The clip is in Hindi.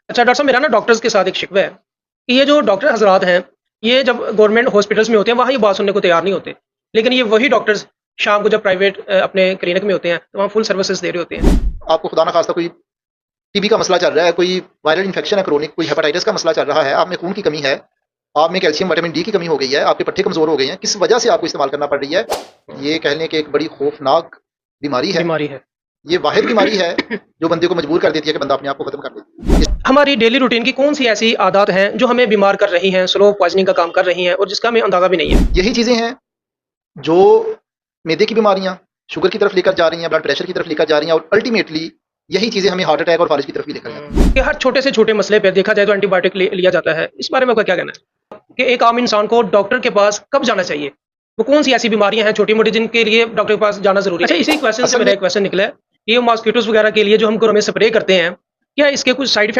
अच्छा डॉक्टर साहब, मेरा ना डॉक्टर्स के साथ एक शिकवा है कि ये जो डॉक्टर हज़रात हैं, ये जब गवर्नमेंट हॉस्पिटल्स में होते हैं, वहाँ ये बात सुनने को तैयार नहीं होते। लेकिन ये वही डॉक्टर्स शाम को जब प्राइवेट अपने क्लिनिक में होते हैं, तो वहाँ फुल सर्विसेज़ दे रहे होते हैं। आपको खुदा ना खास्ता कोई टीबी का मसला चल रहा है, कोई वायरल इन्फेक्शन है क्रोनिक, कोई हेपेटाइटिस का मसला चल रहा है, आप में खून की कमी है, आप में कैल्शियम, विटामिन डी की कमी हो गई है, आपके पट्टे कमज़ोर हो गए हैं, किस वजह से आपको इस्तेमाल करना पड़ रही है? ये कह लें कि एक बड़ी खौफनाक बीमारी है। बीमारी है। ये वाहिद बीमारी है जो बंदे को मजबूर कर देती है कि बंदा अपने आप को खत्म कर दे। हमारी डेली रूटीन की कौन-सी ऐसी आदत हैं, जो हमें बीमार कर रही हैं, स्लो पॉइज़निंग का काम कर रही हैं और जिसका हमें अंदाज़ा भी नहीं है? यही चीज़ें हैं जो मैदे की बीमारियाँ, शुगर की तरफ लेकर जा रही हैं, ब्लड प्रेशर की तरफ लेकर जा रही हैं और अल्टीमेटली यही चीज़ें हमें हार्ट अटैक और फालिज की तरफ भी लेकर जाती हैं। कि हर छोटे से छोटे मसले पे देखा जाए तो एंटीबायोटिक लिया जाता है। इस बारे में आपका क्या कहना है? कि एक आम इंसान को डॉक्टर के पास कब जाना चाहिए? वो कौन-सी ऐसी बीमारियाँ हैं छोटी-मोटी जिनके लिए डॉक्टर के पास जाना ज़रूरी है? अच्छा, इसी क्वेश्चन से असल मेरा में एक क्वेश्चन निकला है, ये मॉस्किटोज़ वगैरह के लिए जो हम घरों में स्प्रे करते हैं, क्या इसके कुछ साइड इफेक्ट